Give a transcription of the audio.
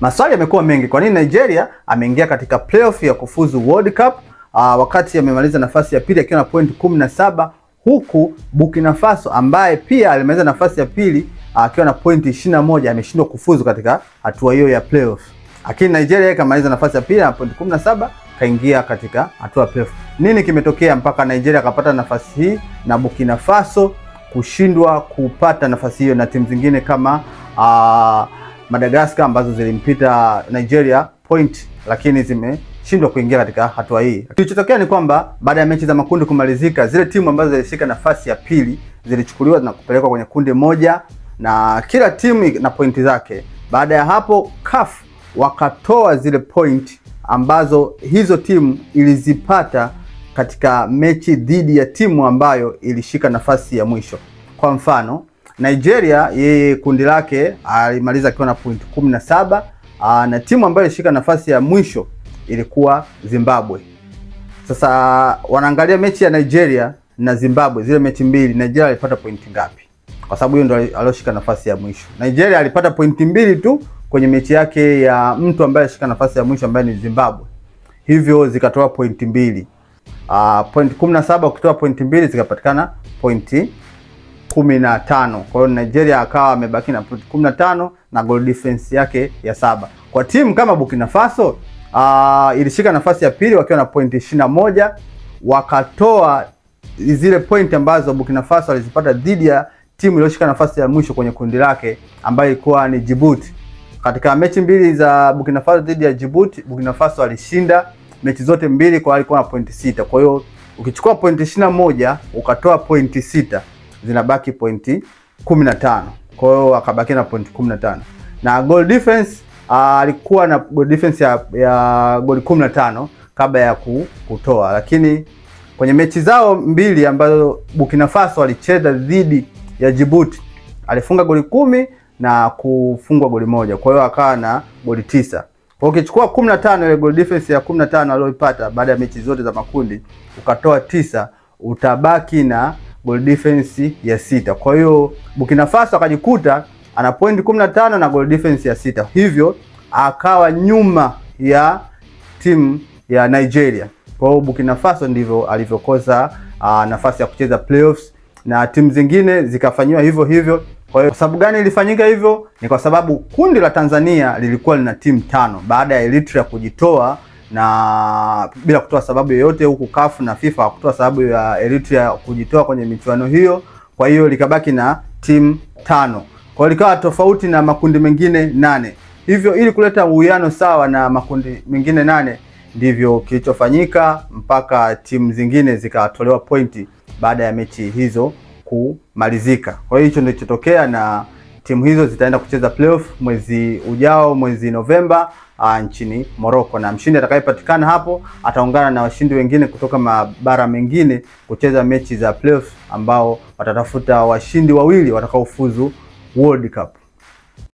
Maswali yamekuwa mengi, kwa nini Nigeria ameingia katika playoff ya kufuzu World Cup wakati amemaliza nafasi ya pili akiwa na point 17, huku Burkina Faso ambaye pia alimaliza nafasi ya pili akiwa na point 21 ameshindwa kufuzu katika hatua hiyo ya playoff. Lakini Nigeria ikamaliza nafasi ya pili na point 17 kaingia katika hatua ya playoff. Nini kimetokea mpaka Nigeria akapata nafasi hii na Burkina Faso kushindwa kupata nafasi hiyo na timu zingine kama Madagascar ambazo zilimpita Nigeria point lakini zimeshindwa kuingia katika hatua hii? Kilichotokea ni kwamba baada ya mechi za makundi kumalizika, zile timu ambazo zilishika nafasi ya pili zilichukuliwa na kupelekwa kwenye kundi moja na kila timu na pointi zake. Baada ya hapo CAF wakatoa zile point ambazo hizo timu ilizipata katika mechi dhidi ya timu ambayo ilishika nafasi ya mwisho. Kwa mfano, Nigeria yeye kundi lake alimaliza akiwa na point 17 na timu ambayo ilishika nafasi ya mwisho ilikuwa Zimbabwe. Sasa wanaangalia mechi ya Nigeria na Zimbabwe, zile mechi mbili, Nigeria alipata pointi ngapi? Kwa sababu hiyo ndio alioshika nafasi ya mwisho. Nigeria alipata pointi mbili tu kwenye mechi yake ya mtu ambaye alishika nafasi ya mwisho ambaye ni Zimbabwe. Hivyo zikatoa pointi mbili. Point 17 ukitoa pointi mbili zikapatikana pointi 15. Kwa hiyo Nigeria akawa amebaki na point 15 na goal difference yake ya 7. Kwa timu kama Burkina Faso ilishika nafasi ya pili wakiwa na point 21, wakatoa zile point ambazo Burkina Faso alizipata dhidi ya timu iliyoshika nafasi ya mwisho kwenye kundi lake ambayo ilikuwa ni Djibouti. Katika mechi mbili za Burkina Faso dhidi ya Djibouti, Burkina Faso alishinda mechi zote mbili kwa alikuwa na point 6. Kwa hiyo ukichukua point 21 ukatoa point 6 zinabaki point 15. Kwa hiyo akabaki na point 15. Na goal difference alikuwa na goal difference ya goal 15 kabla ya kutoa. Lakini kwenye mechi zao mbili ambazo Burkina Faso alicheza dhidi ya Djibouti, alifunga goli 10 na kufungwa goli 1. Kwa hiyo akawa na goli 9. Kwa ukichukua 15 ile goal difference ya 15 aliyopata baada ya mechi zote za makundi ukatoa 9, utabaki na goal difference ya 6. Kwa hiyo Burkina Faso akajikuta ana point 15 na goal difference ya 6. Hivyo akawa nyuma ya timu ya Nigeria. Kwa hiyo Burkina Faso ndivyo alivyokosa nafasi ya kucheza playoffs na timu zingine zikafanywa hivyo hivyo. Kwa hiyo sababu gani ilifanyika hivyo? Ni kwa sababu kundi la Tanzania lilikuwa lina timu 5 baada ya Eritrea kujitoa na bila kutoa sababu yoyote, huku CAF na FIFA hakutoa sababu ya Eritrea kujitoa kwenye michuano hiyo. Kwa hiyo likabaki na timu 5. Kwa hiyo likawa tofauti na makundi mengine 8. Hivyo ili kuleta uwiano sawa na makundi mengine 8 ndivyo kilichofanyika mpaka timu zingine zikatolewa pointi baada ya mechi hizo kumalizika. Kwa hiyo hicho ndio kilichotokea na timu hizo zitaenda kucheza playoff mwezi ujao, mwezi Novemba nchini Morocco, na mshindi atakayepatikana hapo ataungana na washindi wengine kutoka mabara mengine kucheza mechi za playoff ambao watatafuta washindi wawili watakaofuzu World Cup.